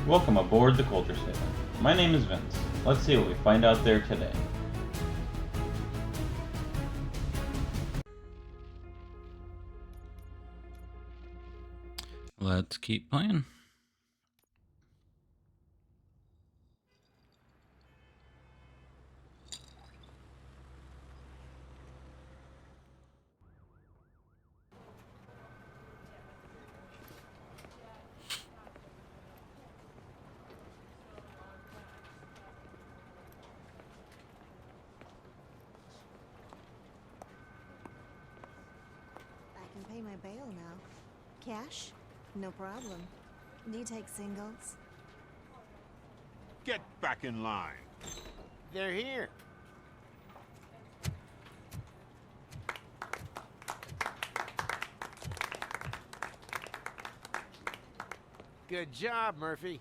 Welcome aboard the Culture Station. My name is Vince. Let's see what we find out there today. Let's keep playing. I can pay my bail now. Cash? No problem. Do you take singles? Get back in line. They're here. Good job, Murphy.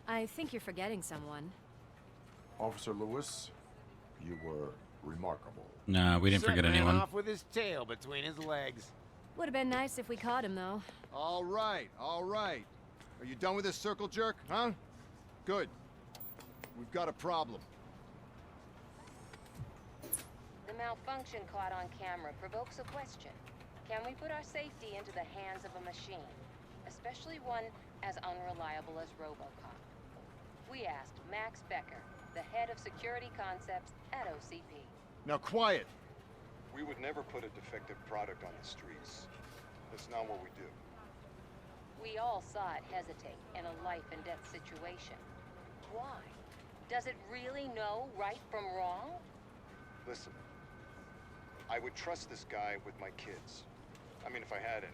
I think you're forgetting someone. Officer Lewis, you were remarkable. Nah, we didn't forget Ran anyone. off with his tail between his legs. Would have been nice if we caught him, though. All right, all right. Are you done with this circle jerk, huh? Good. We've got a problem. The malfunction caught on camera provokes a question. Can we put our safety into the hands of a machine? Especially one as unreliable as Robocop. We asked Max Becker, the head of security concepts at OCP. Now quiet! We would never put a defective product on the streets. That's not what we do. We all saw it hesitate in a life and death situation. Why? Does it really know right from wrong? Listen, I would trust this guy with my kids. I mean, if I had any.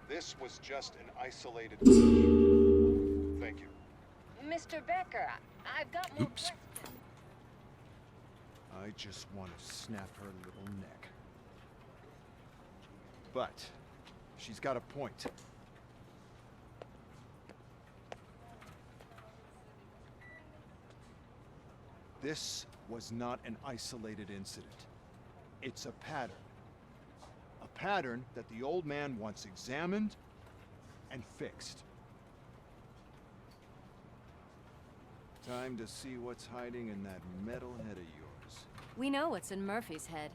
This was just an isolated situation. Thank you. Mr. Becker, I've got more Oops. questions. I just want to snap her little neck. But she's got a point. This was not an isolated incident. It's a pattern. A pattern that the old man wants examined and fixed. Time to see what's hiding in that metal head of yours. We know what's in Murphy's head.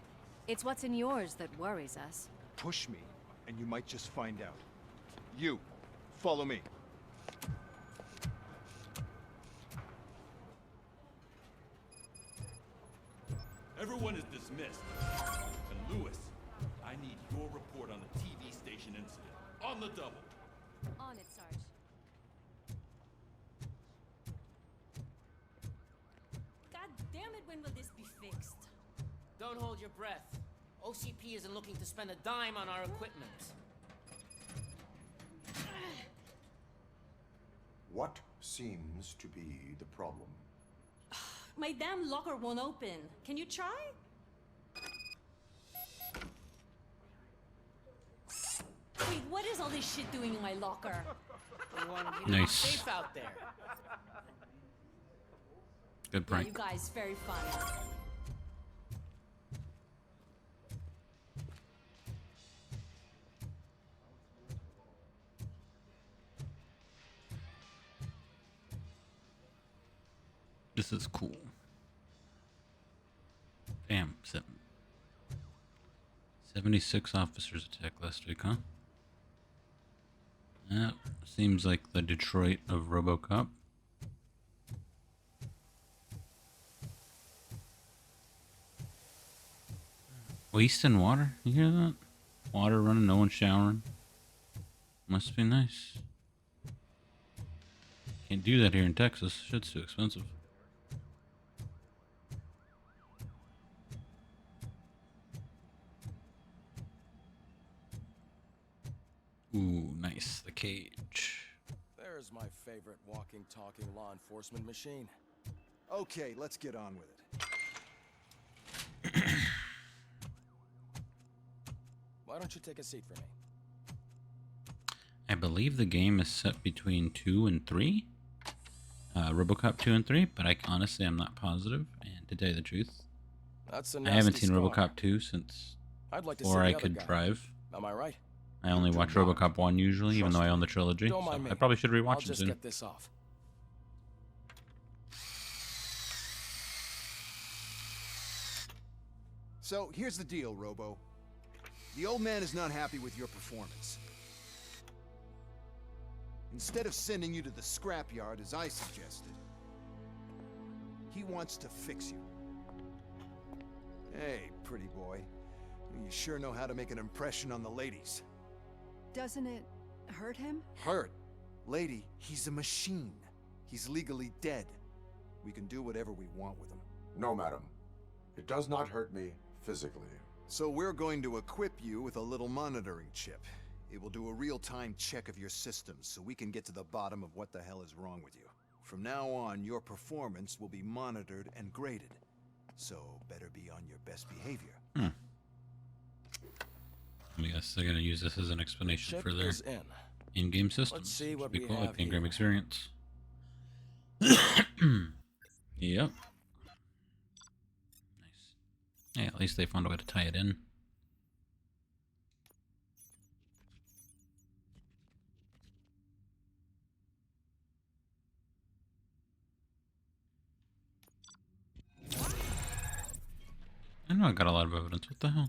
It's what's in yours that worries us. Push me, and you might just find out. You, follow me. Everyone is dismissed. And Lewis, I need your report on the TV station incident. On the double. On it, Sarge. God damn it, when will this be fixed? Don't hold your breath. OCP isn't looking to spend a dime on our equipment. What seems to be the problem? My damn locker won't open. Can you try? Wait, what is all this shit doing in my locker? We wanted you to be Nice. safe out there. Good Yeah, prank. you guys, very funny. This is cool. Damn, 76 officers attacked last week, huh? That seems like the Detroit of Robocop. Wasting water? You hear that? Water running, no one showering. Must be nice. Can't do that here in Texas. Shit's too expensive. Ooh, nice. The cage. There's my favorite walking, talking law enforcement machine. Okay, let's get on with it. Why don't you take a seat for me? I believe the game is set between 2 and 3. Robocop 2 and 3, but honestly I'm not positive. And to tell you the truth, That's a I haven't nasty seen scar. Robocop 2 since I'd like to before see I the other could guy. drive. Am I right? I only do watch not Robocop 1 usually, even though I own the trilogy. Don't So mind me. I probably should I'll rewatch it just soon. get this off. So, here's the deal, Robo. The old man is not happy with your performance. Instead of sending you to the scrapyard, as I suggested, he wants to fix you. Hey, pretty boy. You sure know how to make an impression on the ladies. Doesn't it hurt him? Hurt? Lady, he's a machine. He's legally dead. We can do whatever we want with him. No, madam. It does not hurt me physically. So we're going to equip you with a little monitoring chip. It will do a real-time check of your systems so we can get to the bottom of what the hell is wrong with you. From now on, your performance will be monitored and graded. So better be on your best behavior. I guess they're going to use this as an explanation Chip for their is in. in-game systems. Let's see what Should be we cool, have like the in-game here. experience. Yep. Nice. Yeah, at least they found a way to tie it in. I know I got a lot of evidence. What the hell?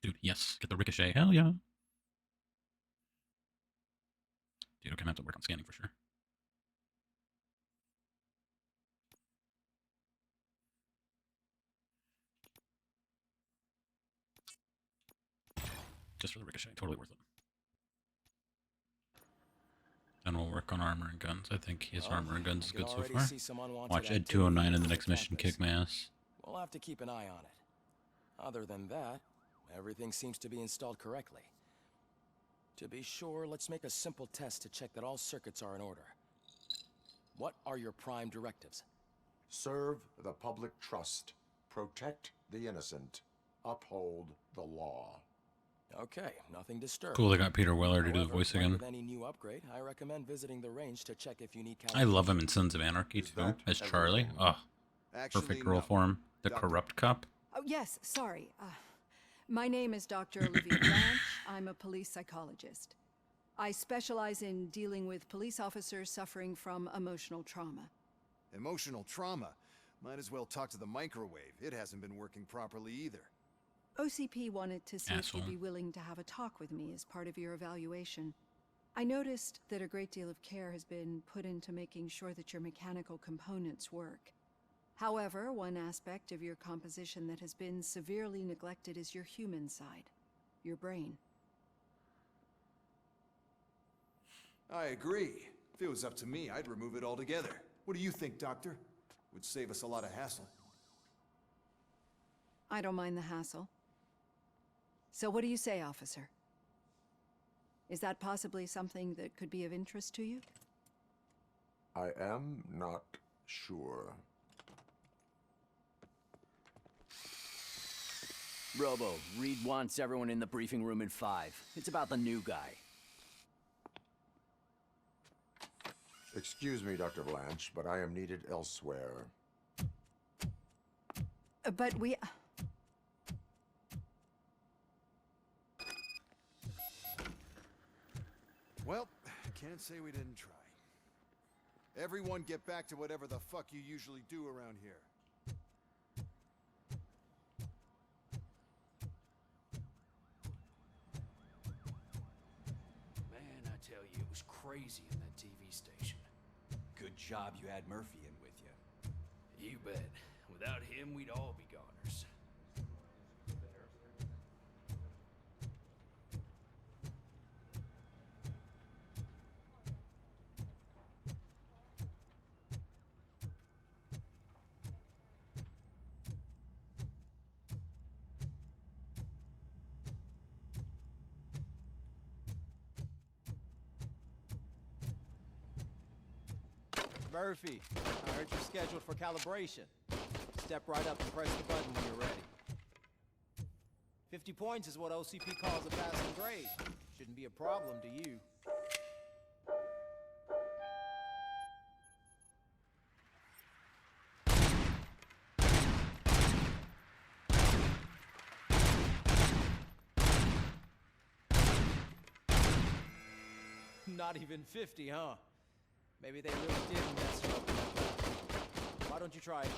Dude, yes. Get the ricochet. Hell yeah. Dude, I'm gonna have to work on scanning for sure. Just for the ricochet. Totally worth it. And we'll work on armor and guns. I think his armor and guns is good so far. Watch Ed 209 in the next mission kick my ass. We'll have to keep an eye on it. Other than that, everything seems to be installed correctly. To be sure, let's make a simple test to check that all circuits are in order. What are your prime directives? Serve the public trust. Protect the innocent. Uphold the law. Okay, nothing disturbed. Cool, they got Peter Weller to do the However, voice like again. with any new upgrade, I recommend visiting the range to check if you need I love him in Sons of Anarchy too, as Charlie. Oh, perfect role for him. The corrupt cop. Oh, yes, sorry. My name is Dr. Olivia Blanche. I'm a police psychologist. I specialize in dealing with police officers suffering from emotional trauma. Emotional trauma? Might as well talk to the microwave. It hasn't been working properly either. OCP wanted to see if you'd be willing to have a talk with me as part of your evaluation. I noticed that a great deal of care has been put into making sure that your mechanical components work. However, one aspect of your composition that has been severely neglected is your human side, your brain. I agree. If it was up to me, I'd remove it altogether. What do you think, Doctor? Would save us a lot of hassle. I don't mind the hassle. So what do you say, officer? Is that possibly something that could be of interest to you? I am not sure. Robo, Reed wants everyone in the briefing room in 5. It's about the new guy. Excuse me, Dr. Blanche, but I am needed elsewhere. But we... Well, can't say we didn't try. Everyone get back to whatever the fuck you usually do around here. Man, I tell you, it was crazy in that TV station. Good job you had Murphy in with you. You bet. Without him, we'd all be goners. Murphy, I heard you're scheduled for calibration. Step right up and press the button when you're ready. 50 points is what OCP calls a passing grade. Shouldn't be a problem to you. Not even 50, huh? Maybe they really did mess you up. Why don't you try again?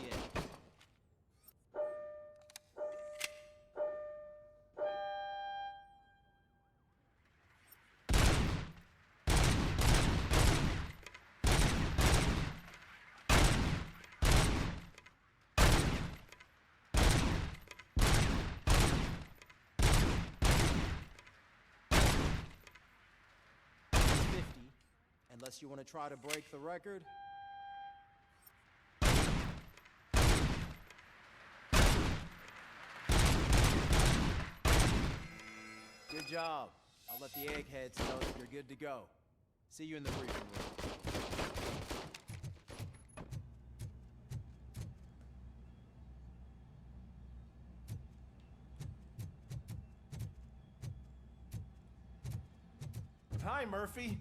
Unless you want to try to break the record. Good job. I'll let the eggheads know that you're good to go. See you in the briefing room. Hi, Murphy.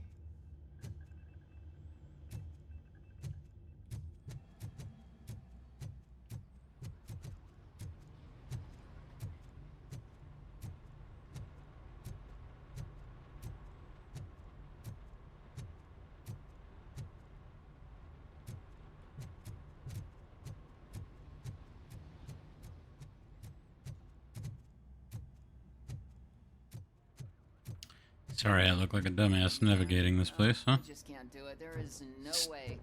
Sorry, I look like a dumbass navigating this place, huh? I just can't do it. There is no way.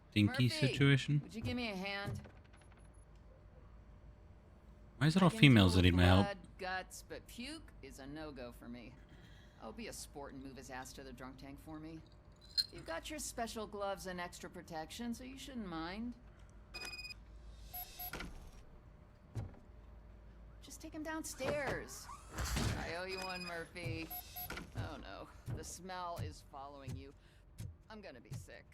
Stinky Murphy, situation. Would you give me a hand? Why is it all I can females deal that need with my help? blood, guts, but puke is a no-go for me. Oh, be a sport and move his ass to the drunk tank for me. You've got your special gloves and extra protection, so you shouldn't mind. Just take him downstairs. I owe you one, Murphy. Oh no, the smell is following you. I'm gonna be sick.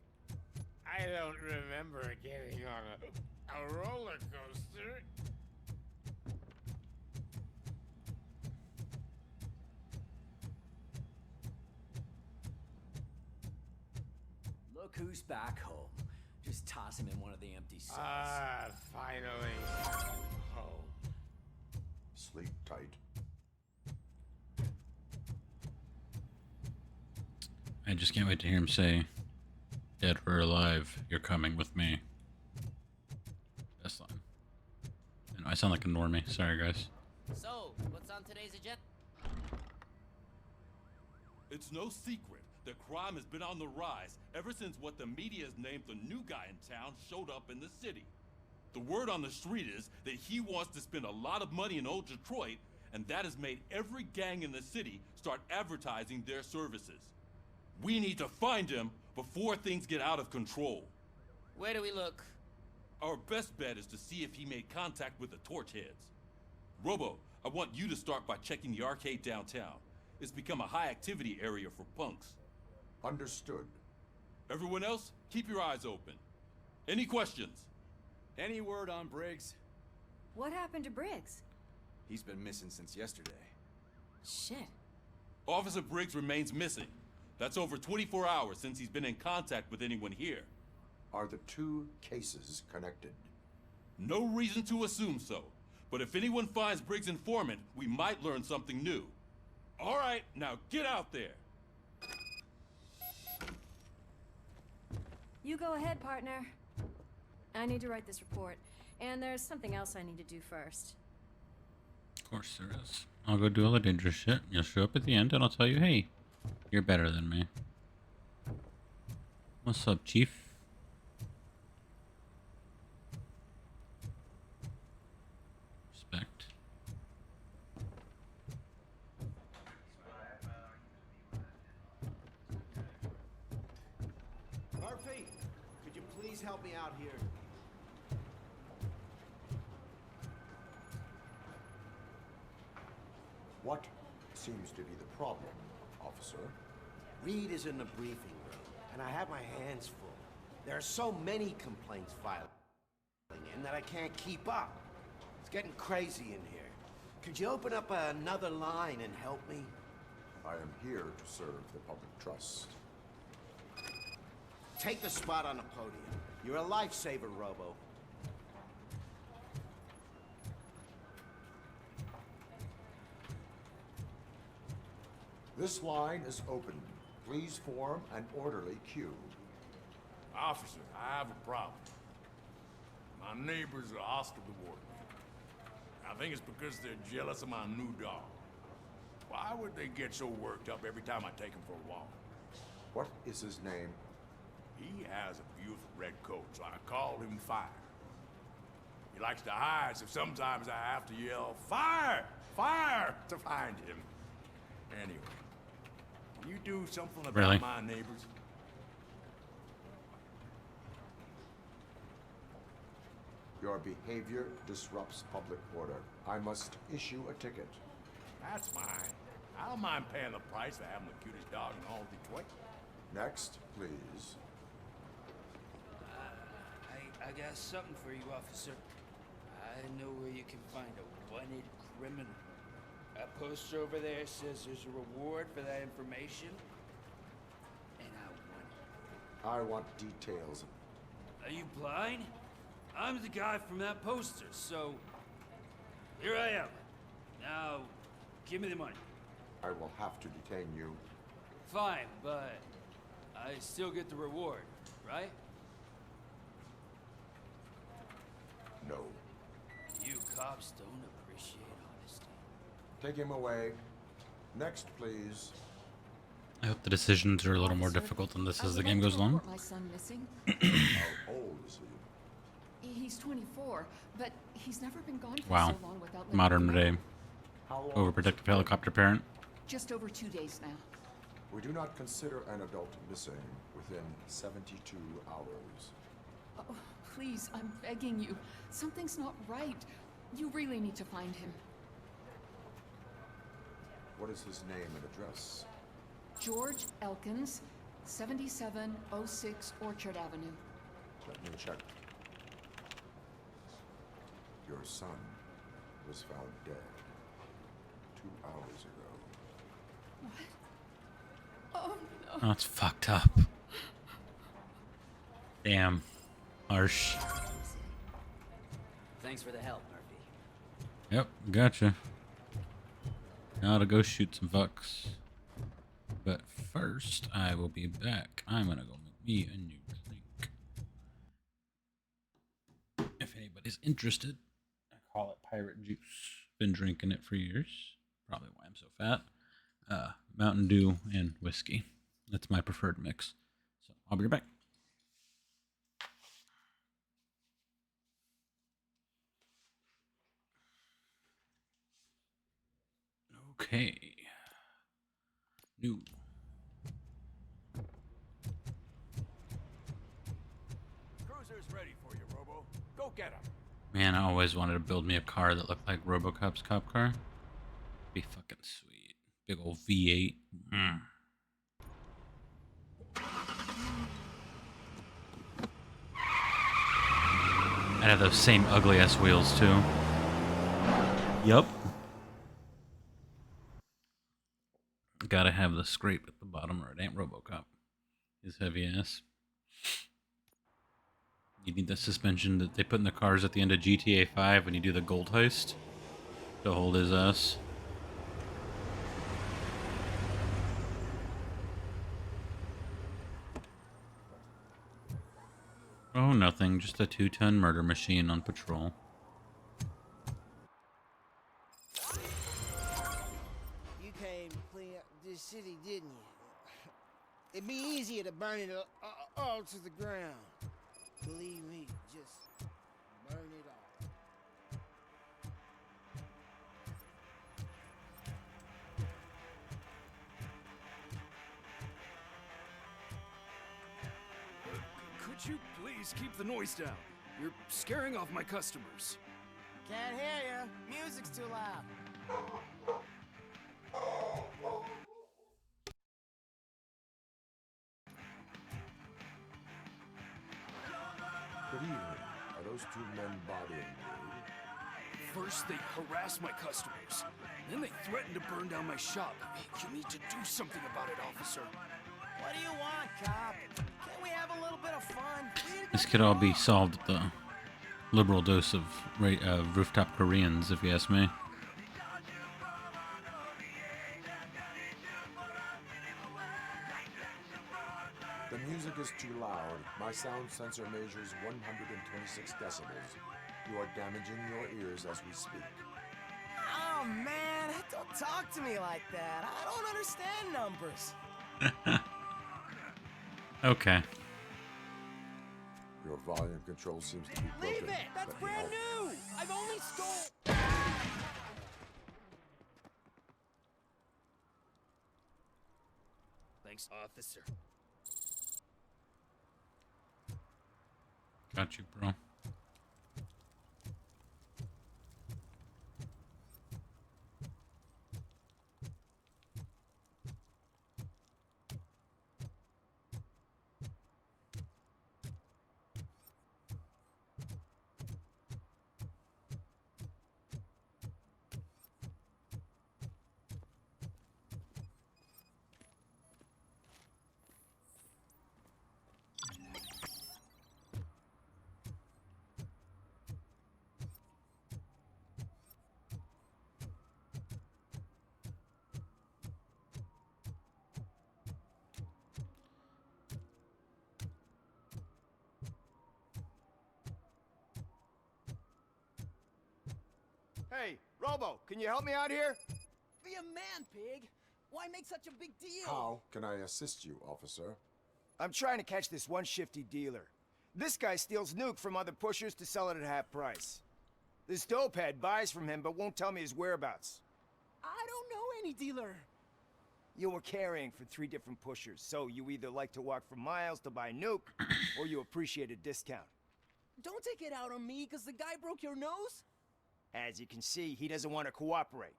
I don't remember getting on a roller coaster. Look who's back home. Just toss him in one of the empty cells. Ah, finally. Home. Sleep tight. I just can't wait to hear him say, "Dead or alive, you're coming with me." Best line. I know I sound like a normie. Sorry, guys. So, what's on today's agenda? It's no secret that crime has been on the rise ever since what the media has named the new guy in town showed up in the city. The word on the street is that he wants to spend a lot of money in old Detroit, and that has made every gang in the city start advertising their services. We need to find him before things get out of control. Where do we look? Our best bet is to see if he made contact with the torch heads. Robo, I want you to start by checking the arcade downtown. It's become a high-activity area for punks. Understood. Everyone else, keep your eyes open. Any questions? Any word on Briggs? What happened to Briggs? He's been missing since yesterday. Shit. Officer Briggs remains missing. That's over 24 hours since he's been in contact with anyone here. Are the two cases connected? No reason to assume so. But if anyone finds Briggs' informant, we might learn something new. All right, now get out there. You go ahead, partner. I need to write this report, and there's something else I need to do first. Of course there is. I'll go do all the dangerous shit. You'll show up at the end, and I'll tell you, hey, you're better than me. What's up, Chief? Respect. Murphy, could you please help me out here? What seems to be the problem, officer? Reed is in the briefing room, and I have my hands full. There are so many complaints filing in that I can't keep up. It's getting crazy in here. Could you open up another line and help me? I am here to serve the public trust. Take the spot on the podium. You're a lifesaver, Robo. This line is open. Please form an orderly queue. Officer, I have a problem. My neighbors are hostile toward me. I think it's because they're jealous of my new dog. Why would they get so worked up every time I take him for a walk? What is his name? He has a beautiful red coat, so I called him Fire. He likes to hide, so sometimes I have to yell, Fire! Fire! to find him. Anyway, can you do something about Really? my neighbors? Your behavior disrupts public order. I must issue a ticket. That's mine. I don't mind paying the price for having the cutest dog in all of Detroit. Next, please. I got something for you, officer. I know where you can find a wanted criminal. A poster over there says there's a reward for that information, and I want it. I want details. Are you blind? I'm the guy from that poster, so here I am. Now, give me the money. I will have to detain you. Fine, but I still get the reward, right? No. You cops don't appreciate honesty. Take him away. Next, please. I hope the decisions are a little more difficult than this as the game goes along. My son missing. How old is he? He's 24, but he's never been gone for Wow. so long without letting Modern me day. know. How long? Overprotective helicopter parent. Just over 2 days now. We do not consider an adult missing within 72 hours. Oh, please, I'm begging you. Something's not right. You really need to find him. What is his name and address? George Elkins, 7706 Orchard Avenue. Let me check. Your son was found dead 2 hours ago. What? Oh, no. Oh, it's fucked up. Damn. Harsh. Thanks for the help, Murphy. Yep, gotcha. Now to go shoot some fucks. But first, I will be back. I'm gonna go make me a new drink. If anybody's interested, I call it pirate juice. Been drinking it for years. Probably why I'm so fat. Mountain Dew and whiskey. That's my preferred mix. So I'll be right back. Okay. New. Cruiser's ready for you, Robo. Go get him. Man, I always wanted to build me a car that looked like Robocop's cop car. Be fucking sweet. Big old V8. I'd have those same ugly ass wheels too. Yup. Gotta have the scrape at the bottom or it ain't Robocop. His heavy ass. You need the suspension that they put in the cars at the end of GTA 5 when you do the gold heist to hold his ass. Oh, nothing. Just a 2-ton murder machine on patrol. You came to clean up this city, didn't you? It'd be easier to burn it all to the ground. Believe me, just burn it all. Could you please keep the noise down? You're scaring off my customers. Can't hear you. Music's too loud. Good evening. Are those two men bothering you? First, they harass my customers. Then they threaten to burn down my shop. You need to do something about it, officer. What do you want, cop? Can't we have a little bit of fun? This could all be solved with the liberal dose of rooftop Koreans, if you ask me. The music is too loud. My sound sensor measures 126 decibels. You are damaging your ears as we speak. Oh, man, don't talk to me like that. I don't understand numbers. Okay. Your volume control seems to be broken. Leave it! That's Let me brand help. new! I've only stole... Thanks, officer. Got you, bro. Hey, Robo, can you help me out here? Be a man, pig. Why make such a big deal? How can I assist you, officer? I'm trying to catch this one shifty dealer. This guy steals nuke from other pushers to sell it at half price. This dopehead buys from him but won't tell me his whereabouts. I don't know any dealer. You were carrying for 3 different pushers, so you either like to walk for miles to buy nuke, or you appreciate a discount. Don't take it out on me, because the guy broke your nose? As you can see, he doesn't want to cooperate.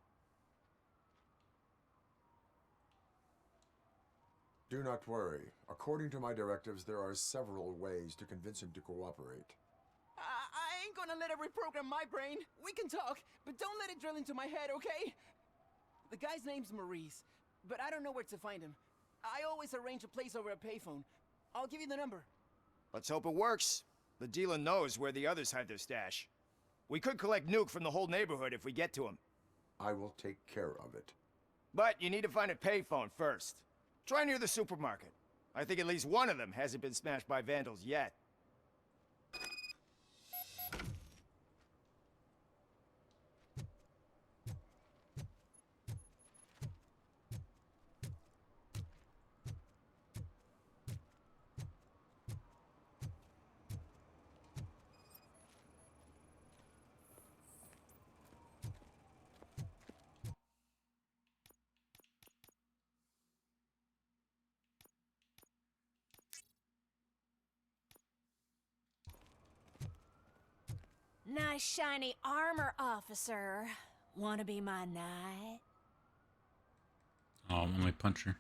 Do not worry. According to my directives, there are several ways to convince him to cooperate. I ain't gonna let it reprogram my brain. We can talk, but don't let it drill into my head, okay? The guy's name's Maurice, but I don't know where to find him. I always arrange a place over a payphone. I'll give you the number. Let's hope it works. The dealer knows where the others hide their stash. We could collect nuke from the whole neighborhood if we get to him. I will take care of it. But you need to find a payphone first. Try near the supermarket. I think at least one of them hasn't been smashed by vandals yet. Nice shiny armor, officer. Wanna be my knight? Oh, let me punch her.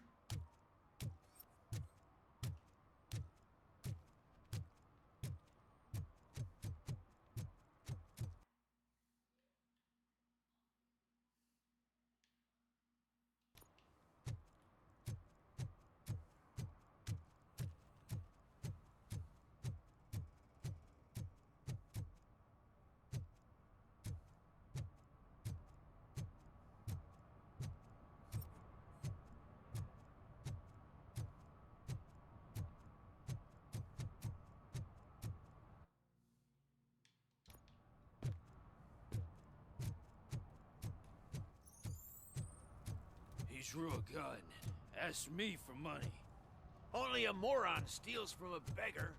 He drew a gun, asked me for money. Only a moron steals from a beggar.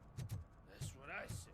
That's what I said.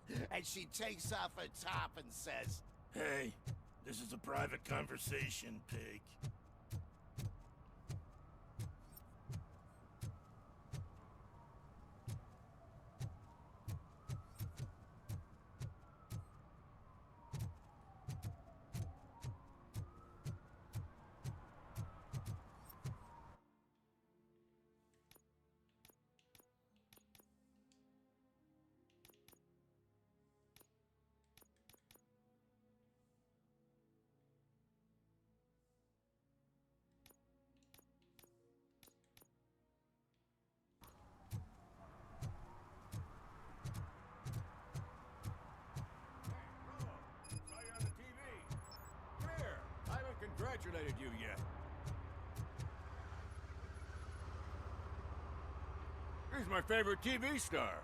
Then he started shooting. and she takes off her top and says, Hey, this is a private conversation, pig. Congratulated you yet. He's my favorite TV star.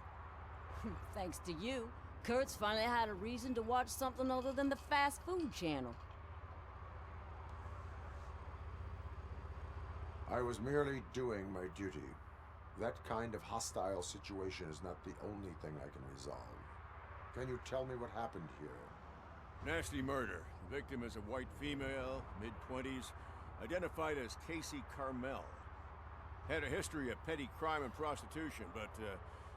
Thanks to you, Kurt's finally had a reason to watch something other than the fast food channel. I was merely doing my duty. That kind of hostile situation is not the only thing I can resolve. Can you tell me what happened here? Nasty murder. The victim is a white female, mid-20s, identified as Casey Carmel. Had a history of petty crime and prostitution, but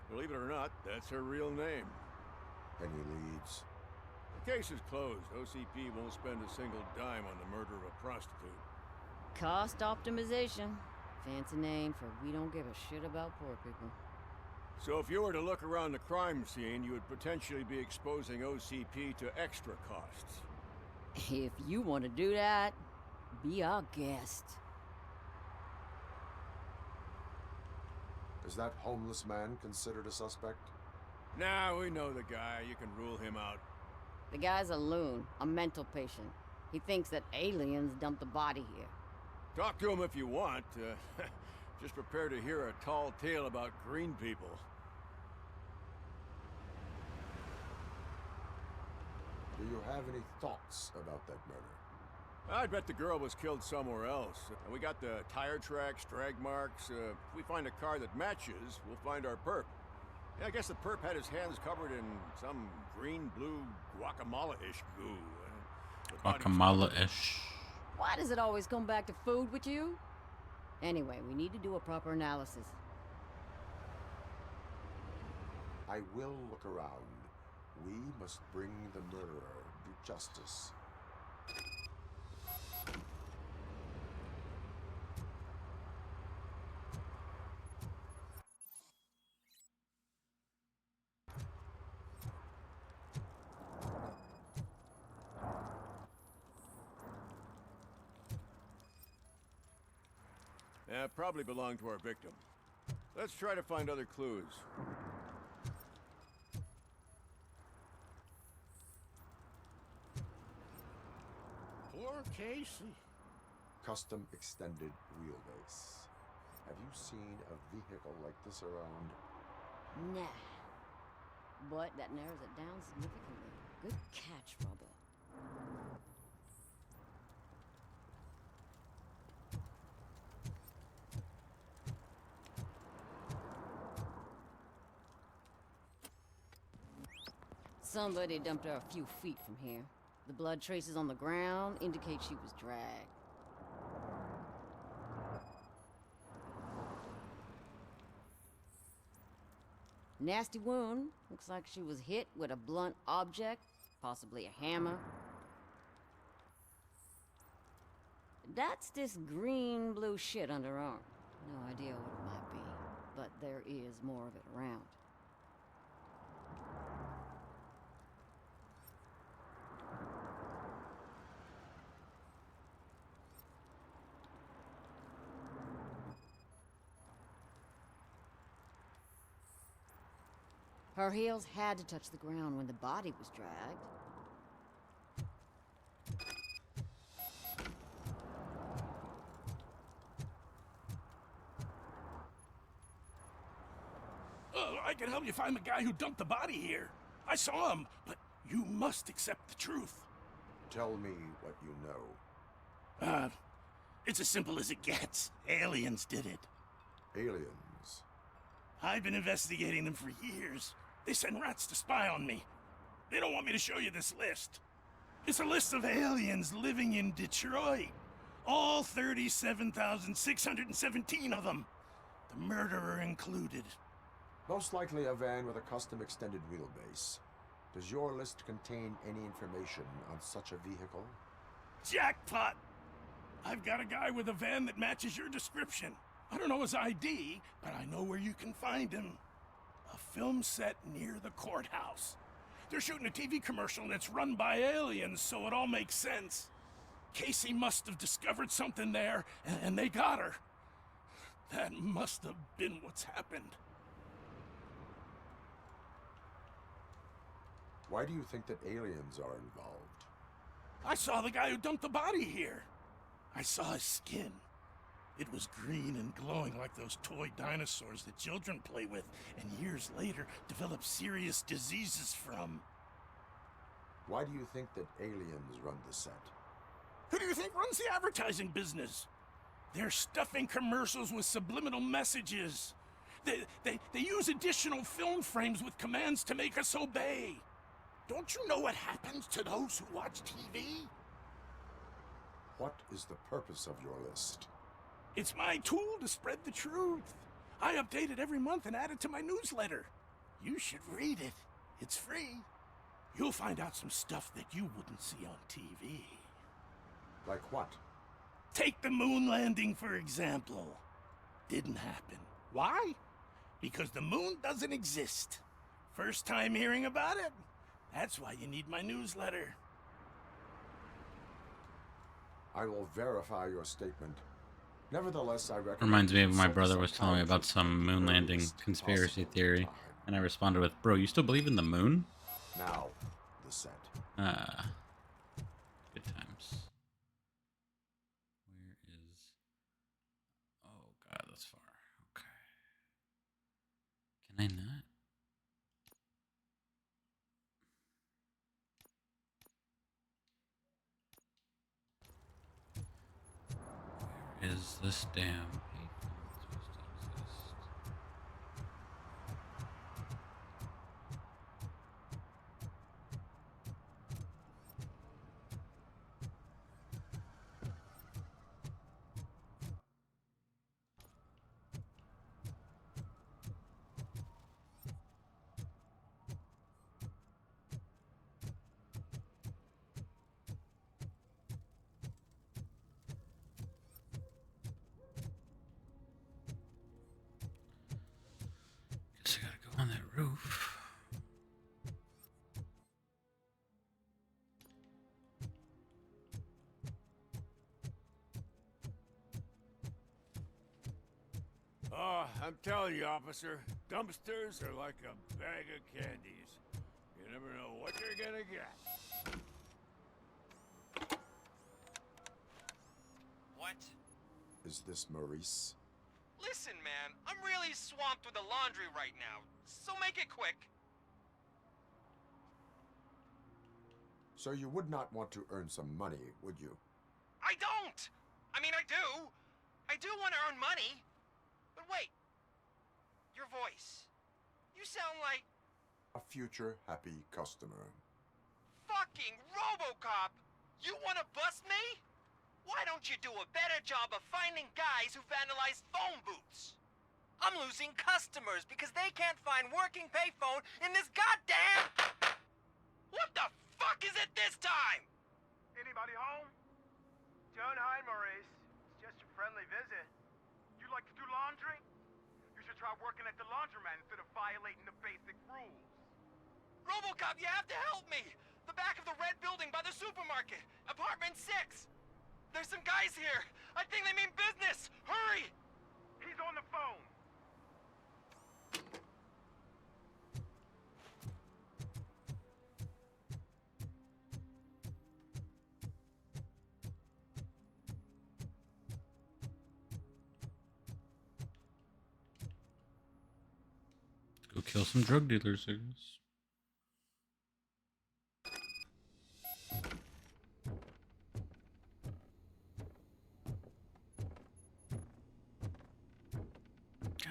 believe it or not, that's her real name. Any leads? The case is closed. OCP won't spend a single dime on the murder of a prostitute. Cost optimization. Fancy name for we don't give a shit about poor people. So if you were to look around the crime scene, you would potentially be exposing OCP to extra costs. If you want to do that, be our guest. Is that homeless man considered a suspect? Nah, we know the guy. You can rule him out. The guy's a loon, a mental patient. He thinks that aliens dumped the body here. Talk to him if you want. Just prepare to hear a tall tale about green people. Do you have any thoughts about that murder? I'd bet the girl was killed somewhere else. We got the tire tracks, drag marks. If we find a car that matches, we'll find our perp. Yeah, I guess the perp had his hands covered in some green-blue guacamole-ish goo. Guacamole-ish. Why does it always come back to food with you? Anyway, we need to do a proper analysis. I will look around. We must bring the murderer to justice. Yeah, probably belonged to our victim. Let's try to find other clues. Poor Casey. Custom extended wheelbase. Have you seen a vehicle like this around? Nah. But that narrows it down significantly. Good catch, Robo. Somebody dumped her a few feet from here. The blood traces on the ground indicate she was dragged. Nasty wound. Looks like she was hit with a blunt object, possibly a hammer. That's this green-blue shit under her arm. No idea what it might be, but there is more of it around. Her heels had to touch the ground when the body was dragged. I can help you find the guy who dumped the body here. I saw him, but you must accept the truth. Tell me what you know. It's as simple as it gets. Aliens did it. Aliens? I've been investigating them for years. They send rats to spy on me. They don't want me to show you this list. It's a list of aliens living in Detroit. All 37,617 of them. The murderer included. Most likely a van with a custom extended wheelbase. Does your list contain any information on such a vehicle? Jackpot! I've got a guy with a van that matches your description. I don't know his ID, but I know where you can find him. A film set near the courthouse. They're shooting a TV commercial and it's run by aliens, so it all makes sense. Casey must have discovered something there, and they got her. That must have been what's happened. Why do you think that aliens are involved? I saw the guy who dumped the body here. I saw his skin. It was green and glowing like those toy dinosaurs that children play with and years later develop serious diseases from. Why do you think that aliens run the set? Who do you think runs the advertising business? They're stuffing commercials with subliminal messages. They use additional film frames with commands to make us obey. Don't you know what happens to those who watch TV? What is the purpose of your list? It's my tool to spread the truth. I update it every month and add it to my newsletter. You should read it. It's free. You'll find out some stuff that you wouldn't see on TV. Like what? Take the moon landing, for example. Didn't happen. Why? Because the moon doesn't exist. First time hearing about it? That's why you need my newsletter. I will verify your statement. Nevertheless, I recommend... Reminds me of my brother was telling me about some moon landing conspiracy theory, and I responded with, "Bro, you still believe in the moon?" Now, the set. Good times. Where is... Oh god, that's far. Okay. Can I not? Where is this damn payphone supposed to exist? Guess I gotta go on that roof. Oh, I'm telling you, officer, dumpsters are like a bag of candies. You never know what you're gonna get. What? Is this Maurice? Listen, man, I'm really swamped with the laundry right now, so make it quick. So you would not want to earn some money, would you? I don't! I mean, I do. I do want to earn money. But wait. Your voice. You sound like... A future happy customer. Fucking Robocop! You want to bust me? Why don't you do a better job of finding guys who vandalize phone booths? I'm losing customers because they can't find working payphone in this goddamn... What the fuck is it this time? Anybody home? John, hi, Maurice. It's just a friendly visit. You like to do laundry? You should try working at the laundromat instead of violating the basic rules. Robocop, you have to help me! The back of the red building by the supermarket. Apartment 6. There's some guys here. I think they mean business. Hurry! He's on the phone. Go kill some drug dealers, I guess.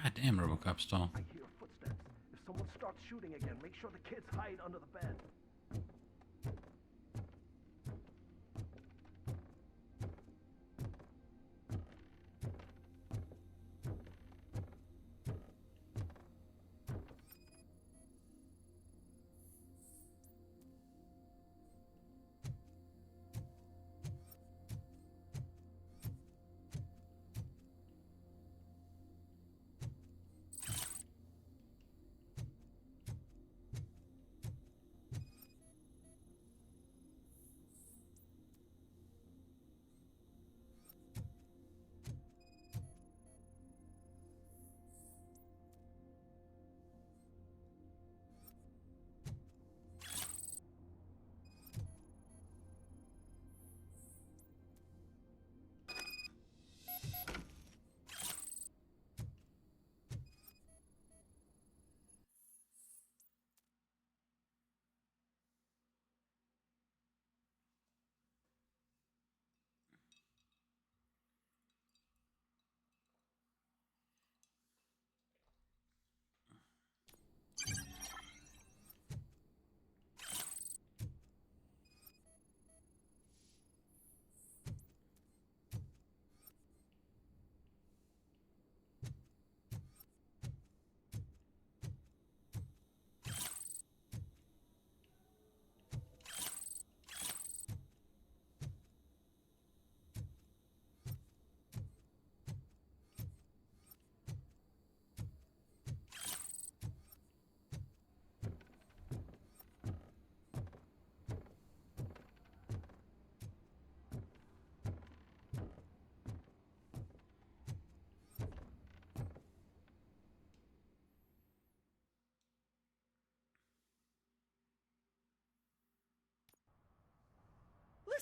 God damn, Robocop stall. I hear footsteps. If someone starts shooting again, make sure the kids hide under the bed.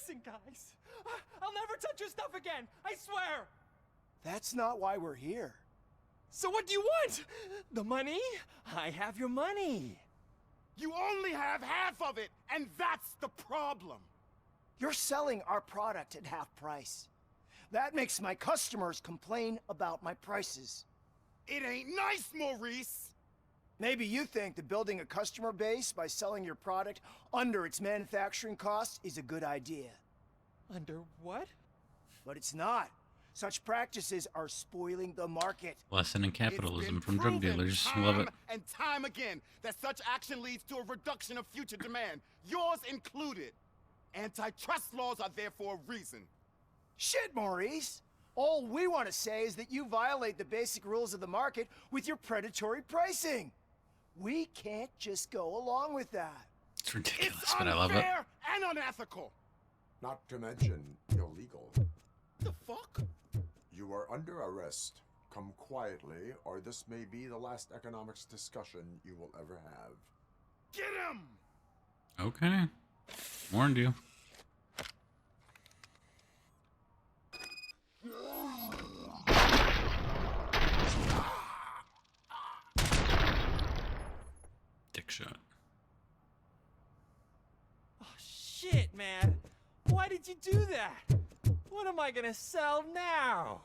Listen, guys. I'll never touch your stuff again. I swear. That's not why we're here. So what do you want? The money? I have your money. You only have half of it, and that's the problem. You're selling our product at half price. That makes my customers complain about my prices. It ain't nice, Maurice! Maybe you think that building a customer base by selling your product under its manufacturing cost is a good idea. Under what? But it's not. Such practices are spoiling the market. Lesson in capitalism from drug dealers. Love it. And time again that such action leads to a reduction of future demand, yours included. Antitrust laws are there for a reason. Shit, Maurice! All we want to say is that you violate the basic rules of the market with your predatory pricing. We can't just go along with that. It's ridiculous, but I love it. Unfair and unethical. Not to mention illegal. The fuck? You are under arrest. Come quietly, or this may be the last economics discussion you will ever have. Get him! Okay. Warned you. Dick shot. Oh, shit, man. Why did you do that? What am I gonna sell now?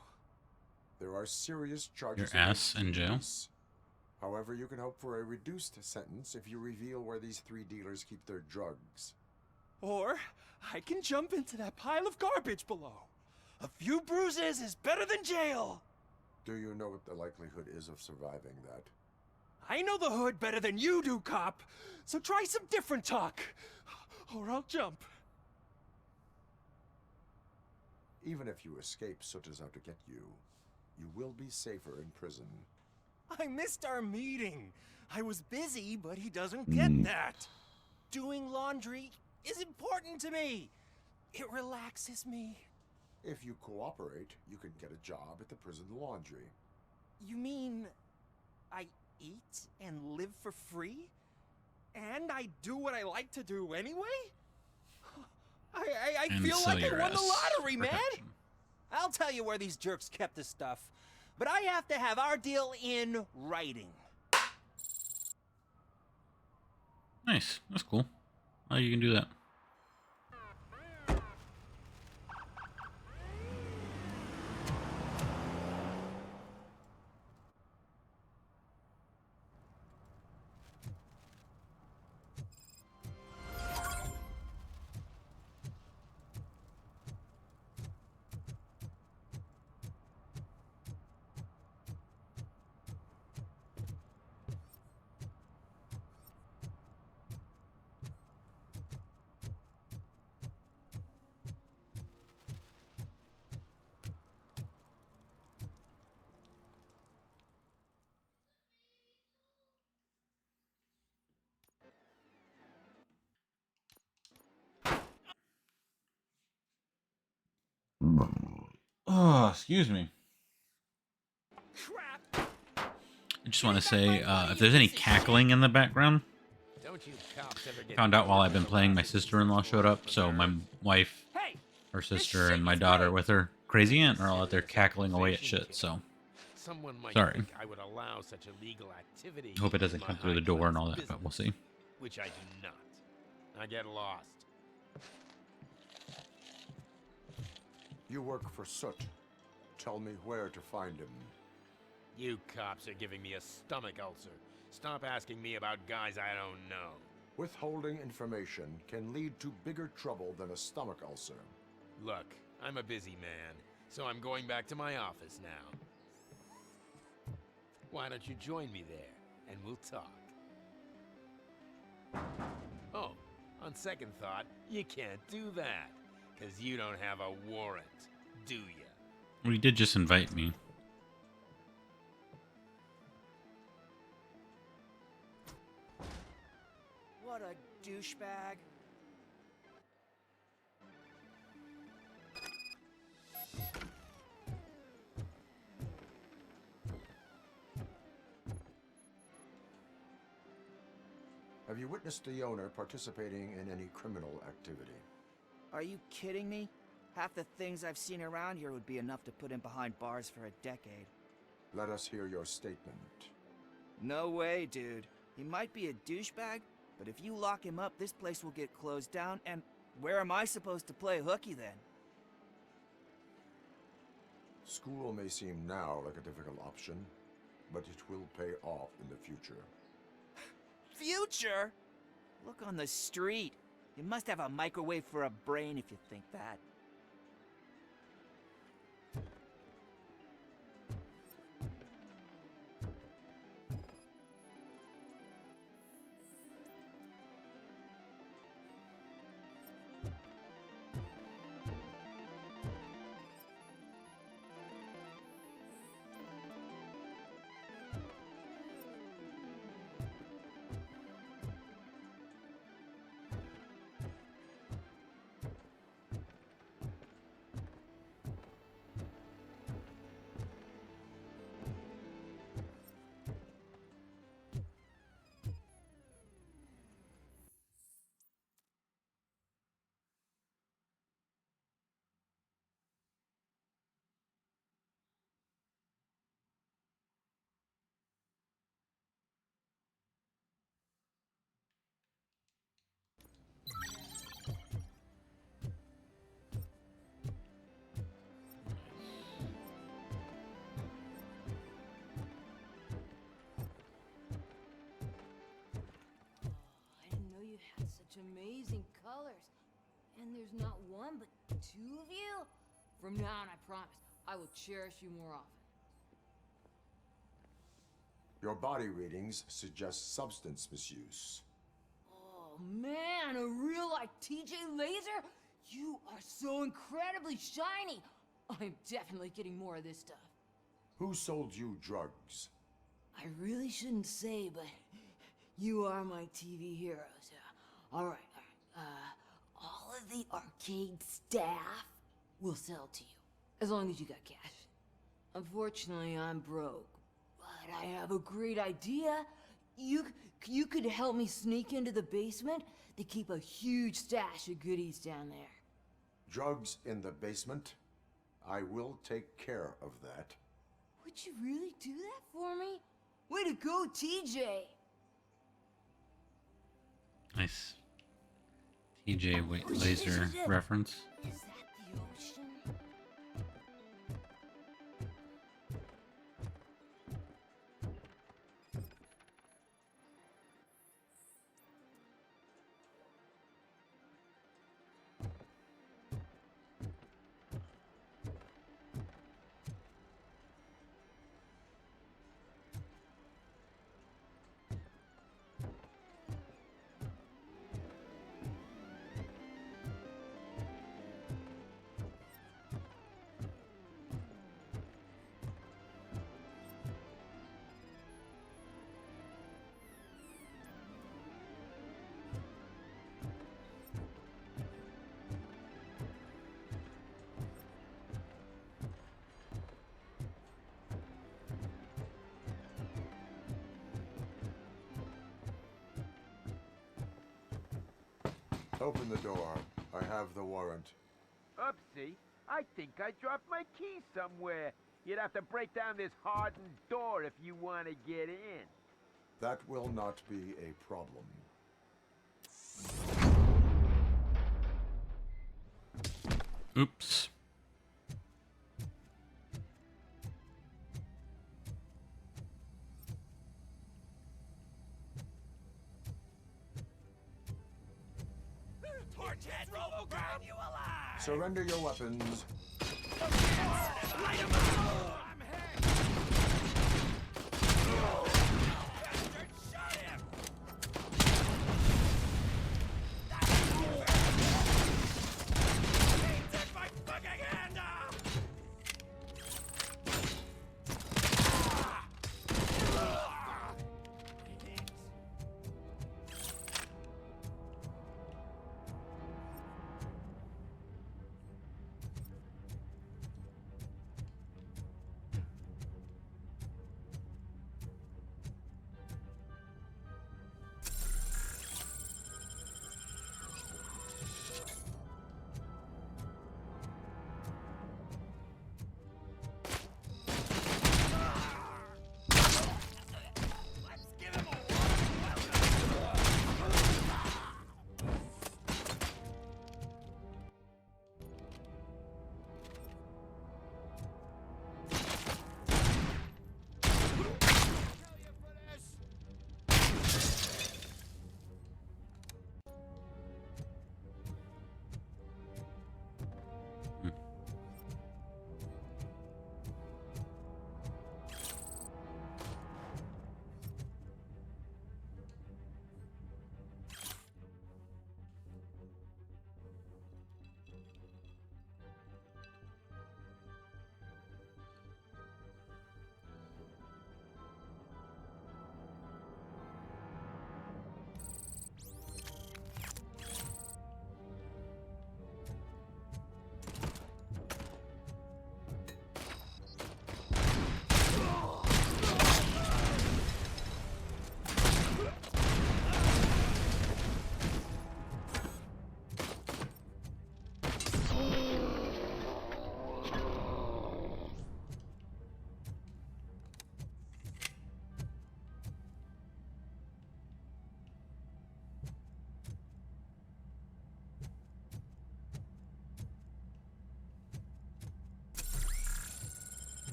There are serious charges. Your ass in jail? However, you can hope for a reduced sentence if you reveal where these three dealers keep their drugs. Or I can jump into that pile of garbage below. A few bruises is better than jail. Do you know what the likelihood is of surviving that? I know the hood better than you do, cop. So try some different talk, or I'll jump. Even if you escape Soot is out to get you, you will be safer in prison. I missed our meeting. I was busy, but he doesn't get that. Doing laundry is important to me. It relaxes me. If you cooperate, you can get a job at the prison laundry. You mean I eat and live for free? And I do what I like to do anyway? I feel like I won the lottery, man! I'll tell you where these jerks kept the stuff, but I have to have our deal in writing. Nice. That's cool. Oh, you can do that. Oh, excuse me. I just want to say, if there's any cackling in the background, found out while I've been playing, my sister-in-law showed up, so my wife, her sister, and my daughter with her crazy aunt are all out there cackling away at shit, so Someone might sorry. think I would allow such illegal activity. Hope it doesn't come through the door and all that, but we'll see. Which I do not. I get lost. You work for Soot. Tell me where to find him. You cops are giving me a stomach ulcer. Stop asking me about guys I don't know. Withholding information can lead to bigger trouble than a stomach ulcer. Look, I'm a busy man, so I'm going back to my office now. Why don't you join me there, and we'll talk. Oh, on second thought, you can't do that, because you don't have a warrant, do ya? Well, he did just invite me. What a douchebag. Have you witnessed the owner participating in any criminal activity? Are you kidding me? Half the things I've seen around here would be enough to put him behind bars for a decade. Let us hear your statement. No way, dude. He might be a douchebag, but if you lock him up, this place will get closed down, and where am I supposed to play hooky then? School may seem now like a difficult option, but it will pay off in the future. Future? Look on the street. You must have a microwave for a brain if you think that. Amazing colors. And there's not one, but two of you? From now on, I promise, I will cherish you more often. Your body readings suggest substance misuse. Oh man, a real like TJ Laser? You are so incredibly shiny. I'm definitely getting more of this stuff. Who sold you drugs? I really shouldn't say, but you are my TV heroes. All right. All of the arcade staff will sell to you, as long as you got cash. Unfortunately, I'm broke, but I have a great idea. You could help me sneak into the basement. They keep a huge stash of goodies down there. Drugs in the basement? I will take care of that. Would you really do that for me? Way to go, TJ! Nice. TJ Laser reference. Is that the ocean? Open the door. I have the warrant. Oopsie. I think I dropped my key somewhere. You'd have to break down this hardened door if you want to get in. That will not be a problem. Oops. Torches, Robocop! You alive! Surrender your weapons. Light 'em up! I'm hit! Bastard, shot him! He took my fucking hand off!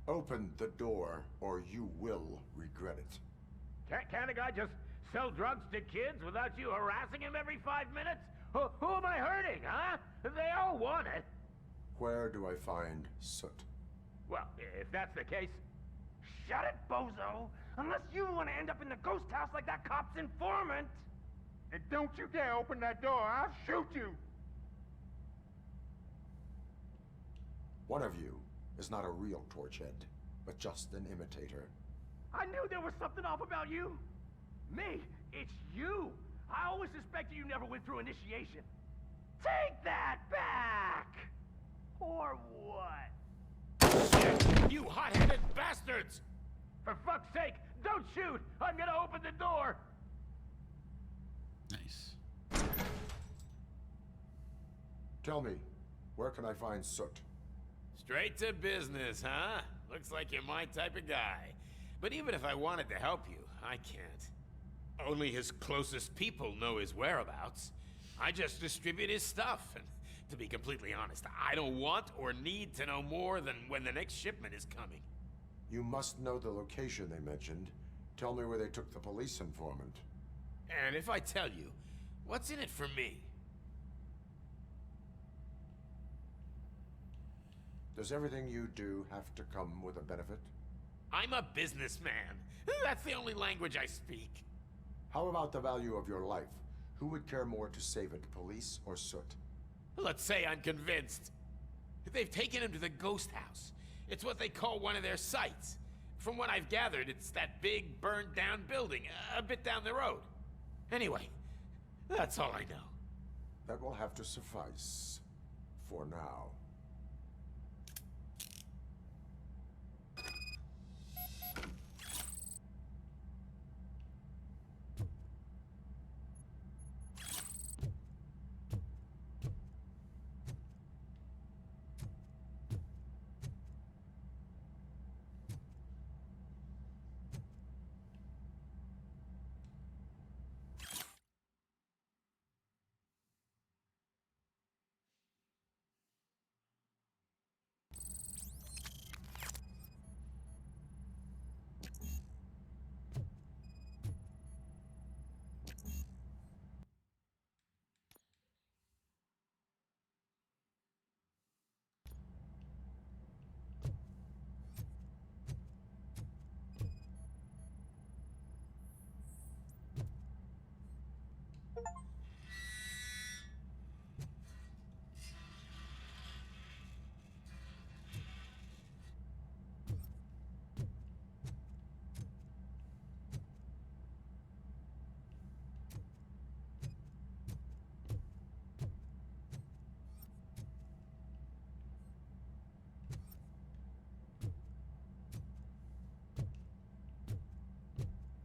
Open the door, or you will regret it. Can't a guy just sell drugs to kids without you harassing him every 5 minutes? Who am I hurting, huh? They all want it. Where do I find Soot? Well, if that's the case... Shut it, bozo! Unless you want to end up in the ghost house like that cop's informant! And don't you dare open that door, I'll shoot you! One of you is not a real Torchhead, but just an imitator. I knew there was something off about you! Me? It's you! I always suspected you never went through initiation. Take that back! Or what? Shit! You hot-headed bastards! For fuck's sake, don't shoot! I'm gonna open the door! Nice. Tell me, where can I find Soot? Straight to business, huh? Looks like you're my type of guy. But even if I wanted to help you, I can't. Only his closest people know his whereabouts. I just distribute his stuff, and to be completely honest, I don't want or need to know more than when the next shipment is coming. You must know the location they mentioned. Tell me where they took the police informant. And if I tell you, what's in it for me? Does everything you do have to come with a benefit? I'm a businessman. That's the only language I speak. How about the value of your life? Who would care more to save it, police or Soot? Let's say I'm convinced. They've taken him to the ghost house. It's what they call one of their sites. From what I've gathered, it's that big, burned-down building, a bit down the road. Anyway, that's all I know. That will have to suffice. For now.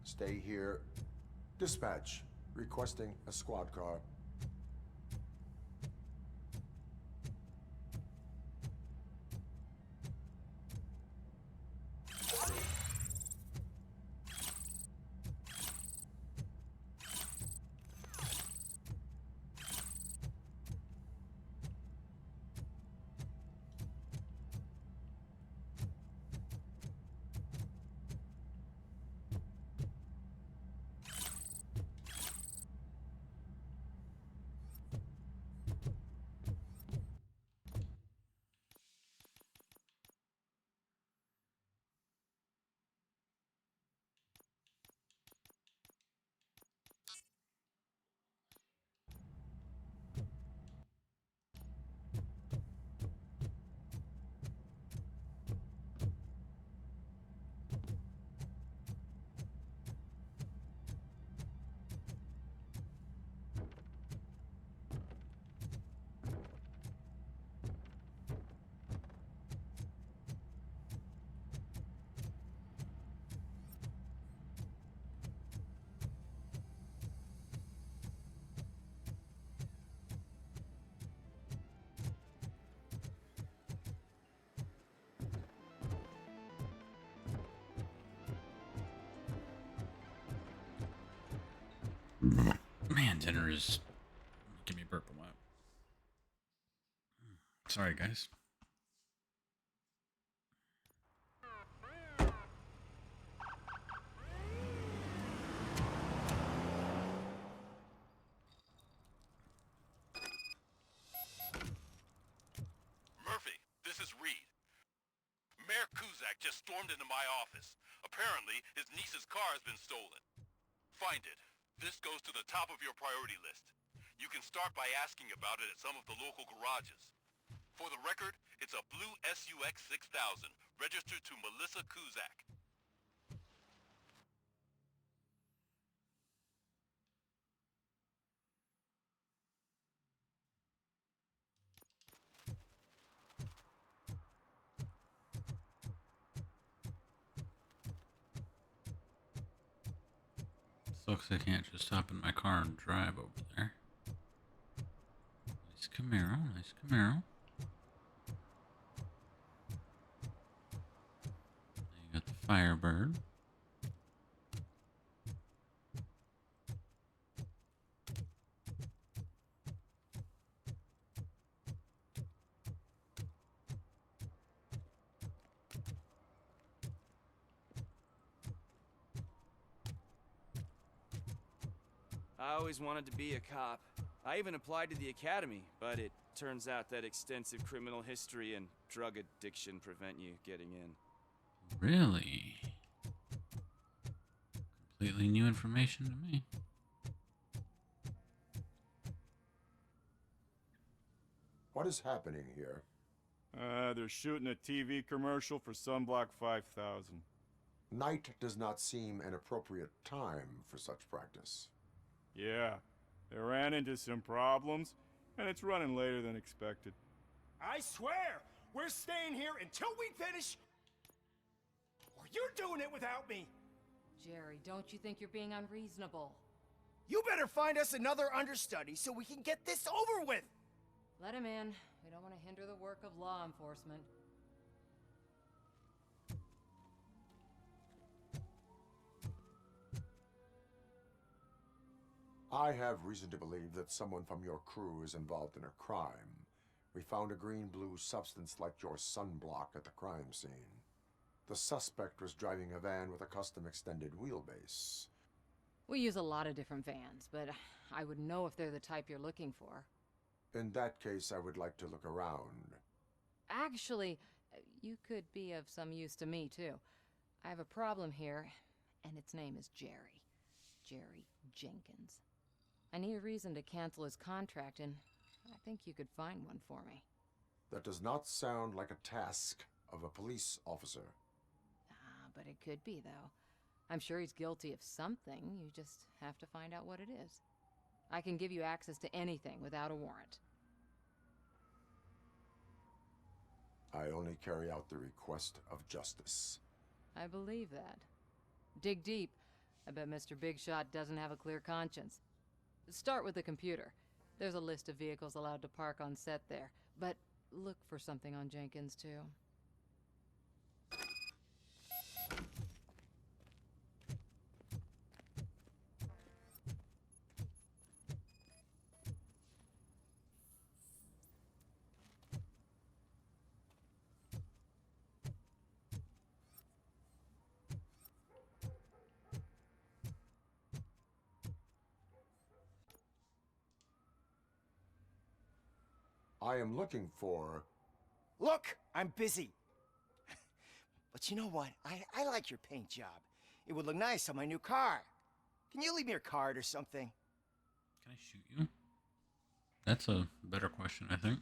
Stay here. Dispatch. Requesting a squad car. Man, dinner is making me burp a lot. Sorry, guys. Murphy, this is Reed. Mayor Kuzak just stormed into my office. Apparently, his niece's car has been stolen. Find it. This goes to the top of your priority list. You can start by asking about it at some of the local garages. For the record, it's a blue SUX 6000, registered to Melissa Kuzak. Sucks I can't just hop in my car and drive over there. Nice Camaro, nice Camaro. You got the Firebird. I always wanted to be a cop. I even applied to the academy, but it turns out that extensive criminal history and drug addiction prevent you getting in. Really? Completely new information to me. What is happening here? They're shooting a TV commercial for Sunblock 5000. Night does not seem an appropriate time for such practice. Yeah, they ran into some problems, and it's running later than expected. I swear, we're staying here until we finish, or you're doing it without me. Jerry, don't you think you're being unreasonable? You better find us another understudy so we can get this over with. Let him in. We don't want to hinder the work of law enforcement. I have reason to believe that someone from your crew is involved in a crime. We found a green-blue substance like your sunblock at the crime scene. The suspect was driving a van with a custom extended wheelbase. We use a lot of different vans, but I wouldn't know if they're the type you're looking for. In that case, I would like to look around. Actually, you could be of some use to me, too. I have a problem here, and its name is Jerry. Jerry Jenkins. I need a reason to cancel his contract, and I think you could find one for me. That does not sound like a task of a police officer. But it could be, though. I'm sure he's guilty of something. You just have to find out what it is. I can give you access to anything without a warrant. I only carry out the request of justice. I believe that. Dig deep. I bet Mr. Big Shot doesn't have a clear conscience. Start with the computer. There's a list of vehicles allowed to park on set there, but look for something on Jenkins, too. I am looking for... Look, I'm busy. But you know what? I like your paint job. It would look nice on my new car. Can you leave me your card or something? Can I shoot you? That's a better question, I think.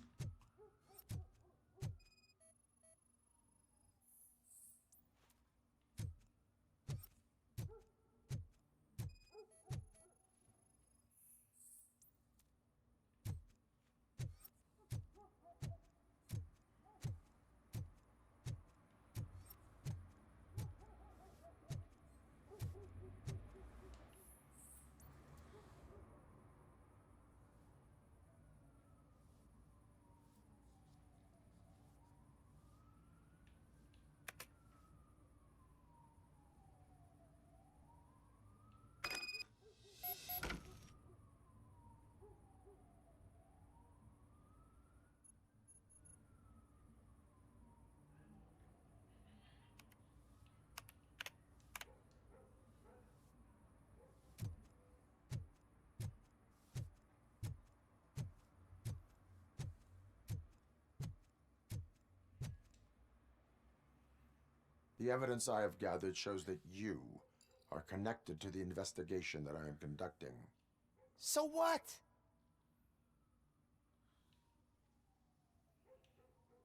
The evidence I have gathered shows that you are connected to the investigation that I am conducting. So what?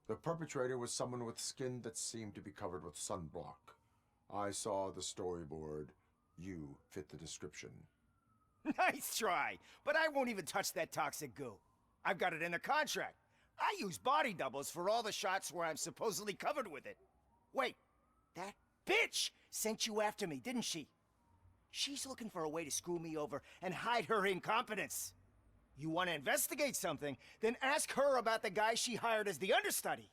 The perpetrator was someone with skin that seemed to be covered with sunblock. I saw the storyboard. You fit the description. Nice try, but I won't even touch that toxic goo. I've got it in the contract. I use body doubles for all the shots where I'm supposedly covered with it. Wait, that bitch sent you after me, didn't she? She's looking for a way to screw me over and hide her incompetence. You want to investigate something, then ask her about the guy she hired as the understudy.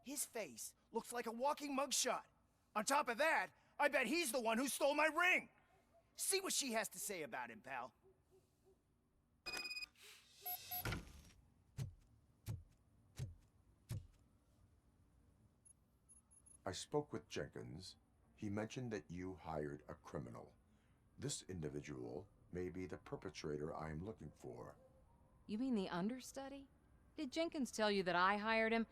His face looks like a walking mugshot. On top of that, I bet he's the one who stole my ring. See what she has to say about him, pal. I spoke with Jenkins. He mentioned that you hired a criminal. This individual may be the perpetrator I am looking for. You mean the understudy? Did Jenkins tell you that I hired him?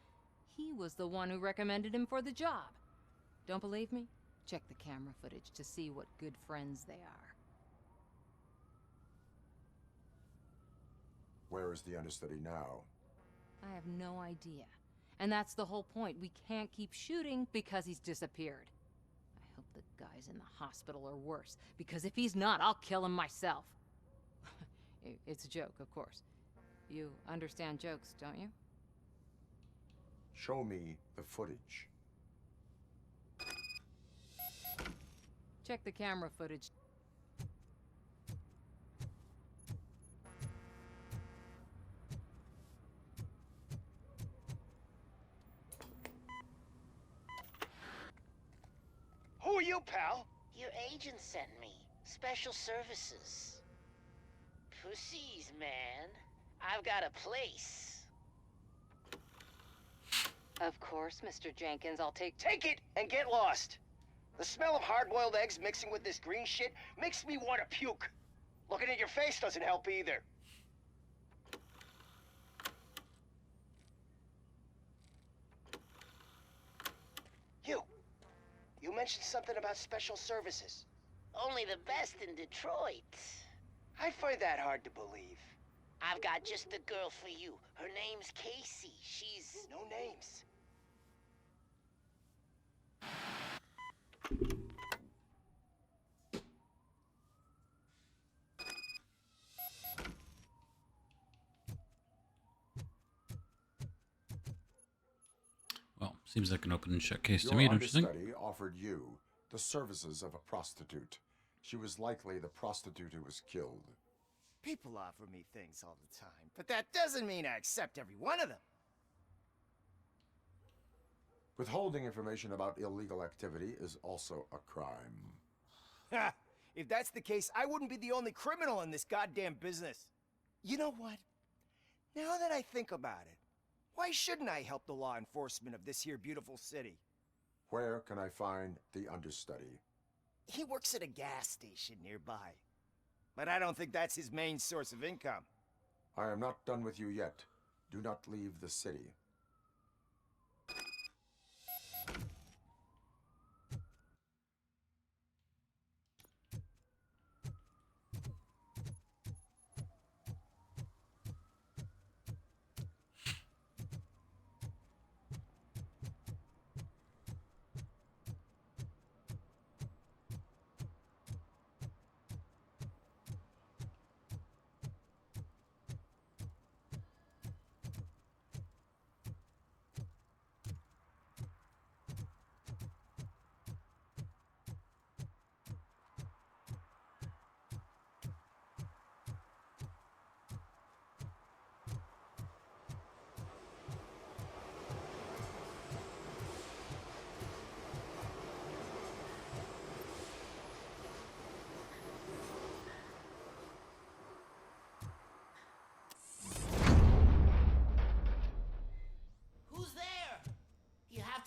He was the one who recommended him for the job. Don't believe me? Check the camera footage to see what good friends they are. Where is the understudy now? I have no idea. And that's the whole point. We can't keep shooting because he's disappeared. I hope the guy's in the hospital or worse, because if he's not, I'll kill him myself. It's a joke, of course. You understand jokes, don't you? Show me the footage. Check the camera footage. Who are you, pal? Your agent sent me. Special services. Pussies, man. I've got a place. Of course, Mr. Jenkins, I'll take... Take it and get lost. The smell of hard-boiled eggs mixing with this green shit makes me want to puke. Looking at your face doesn't help either. You mentioned something about special services. Only the best in Detroit. I find that hard to believe. I've got just the girl for you. Her name's Casey. She's... No names. Well, seems like an open and shut case to Your me, don't you think? understudy offered you the services of a prostitute. She was likely the prostitute who was killed. People offer me things all the time, but that doesn't mean I accept every one of them. Withholding information about illegal activity is also a crime. Ha! If that's the case, I wouldn't be the only criminal in this goddamn business. You know what? Now that I think about it, why shouldn't I help the law enforcement of this here beautiful city? Where can I find the understudy? He works at a gas station nearby. But I don't think that's his main source of income. I am not done with you yet. Do not leave the city.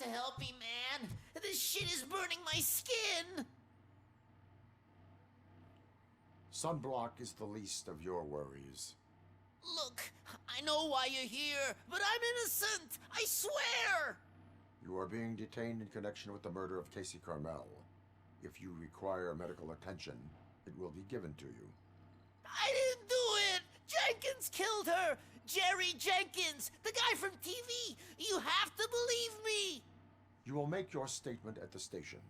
To help me, man. This shit is burning my skin. Sunblock is the least of your worries. Look, I know why you're here, but I'm innocent. I swear. You are being detained in connection with the murder of Casey Carmel. If you require medical attention, it will be given to you. I didn't do it! Jenkins killed her! Jerry Jenkins! The guy from TV! You have to believe me! You will make your statement at the station.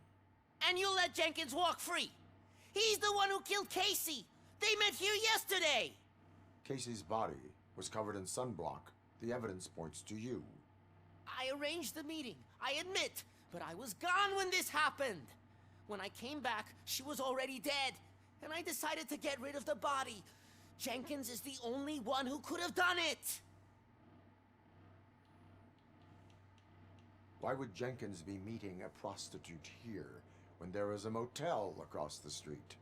And you'll let Jenkins walk free! He's the one who killed Casey! They met here yesterday! Casey's body was covered in sunblock. The evidence points to you. I arranged the meeting, I admit, but I was gone when this happened. When I came back, she was already dead, and I decided to get rid of the body. Jenkins is the only one who could have done it! Why would Jenkins be meeting a prostitute here when there is a motel across the street?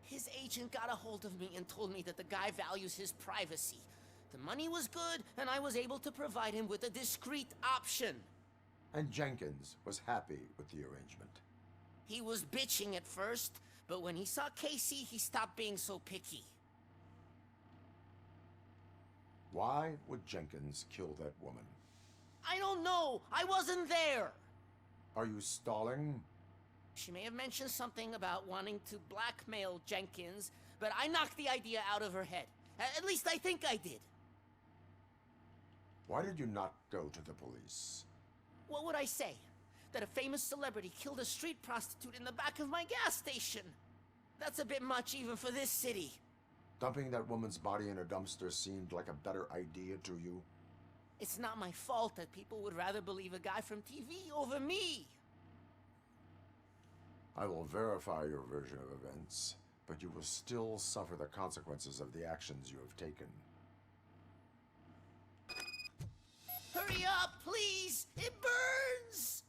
His agent got a hold of me and told me that the guy values his privacy. The money was good, and I was able to provide him with a discreet option. And Jenkins was happy with the arrangement. He was bitching at first, but when he saw Casey, he stopped being so picky. Why would Jenkins kill that woman? I don't know! I wasn't there! Are you stalling? She may have mentioned something about wanting to blackmail Jenkins, but I knocked the idea out of her head. At least I think I did. Why did you not go to the police? What would I say? That a famous celebrity killed a street prostitute in the back of my gas station? That's a bit much even for this city. Dumping that woman's body in a dumpster seemed like a better idea to you? It's not my fault that people would rather believe a guy from TV over me. I will verify your version of events, but you will still suffer the consequences of the actions you have taken. Hurry up, please! It burns!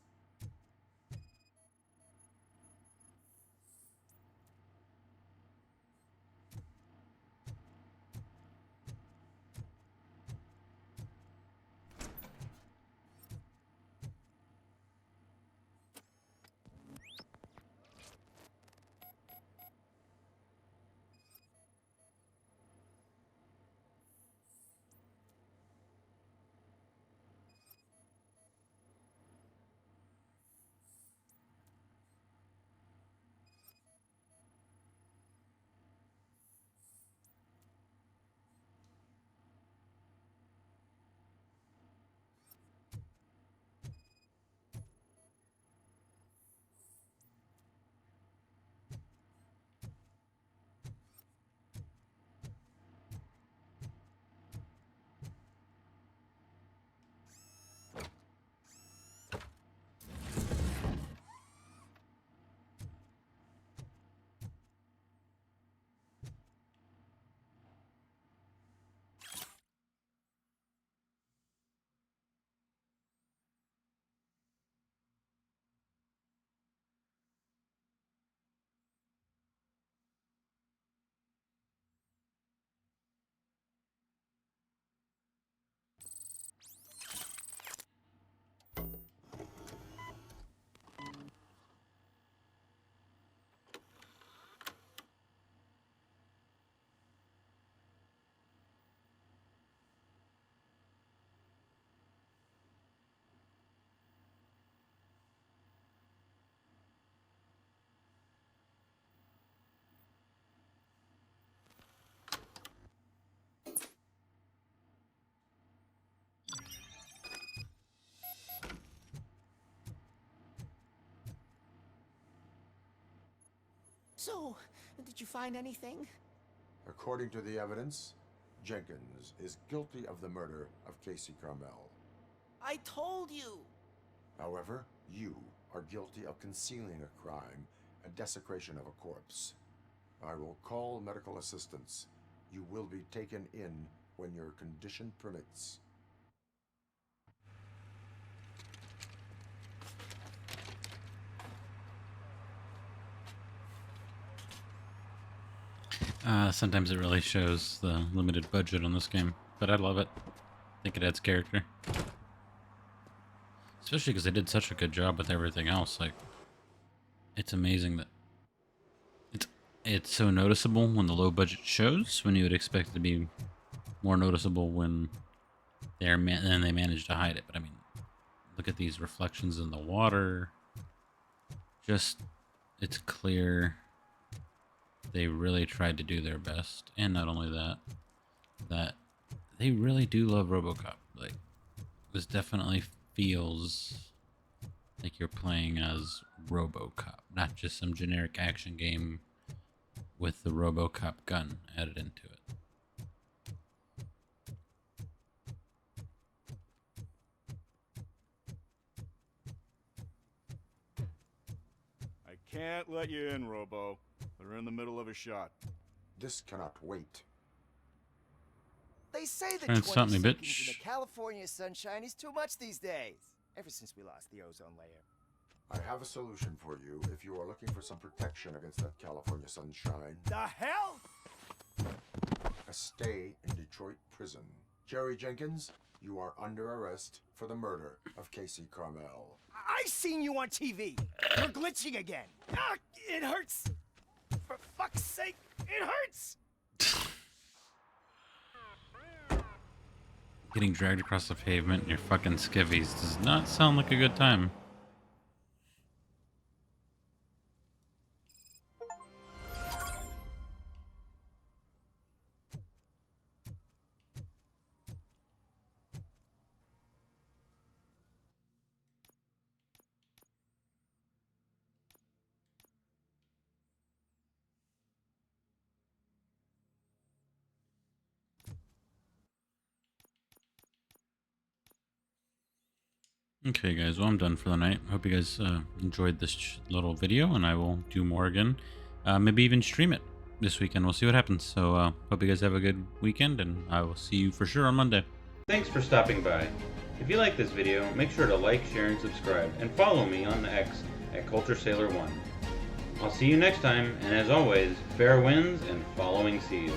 So, did you find anything? According to the evidence, Jenkins is guilty of the murder of Casey Carmel. I told you! However, you are guilty of concealing a crime and desecration of a corpse. I will call medical assistance. You will be taken in when your condition permits. Sometimes it really shows the limited budget on this game, but I love it. I think it adds character. Especially because they did such a good job with everything else. Like, it's amazing that it's so noticeable when the low budget shows, when you would expect it to be more noticeable when they manage to hide it. But I mean, Look at these reflections in the water. Just, it's clear they really tried to do their best. And not only that, that they really do love Robocop. Like, this definitely feels like you're playing as Robocop, not just some generic action game with the Robocop gun added into it. I can't let you in, Robo. They're in the middle of a shot. This cannot wait. They say that Try and 20 stop me, seconds bitch. in the California sunshine is too much these days. Ever since we lost the ozone layer. I have a solution for you if you are looking for some protection against that California sunshine. The hell? A stay in Detroit prison. Jerry Jenkins, you are under arrest for the murder of Casey Carmel. I seen you on TV. You're glitching again. Ah, it hurts. For fuck's sake, it hurts. Getting dragged across the pavement in your fucking skivvies does not sound like a good time. Okay guys, well I'm done for the night. Hope you guys enjoyed this little video, and I will do more again. Maybe even stream it this weekend. We'll see what happens. So hope you guys have a good weekend, and I will see you for sure on Monday. Thanks for stopping by. If you like this video, make sure to like, share, and subscribe, and follow me on the X at CultureSailor1. I'll see you next time, and as always, fair winds and following seas.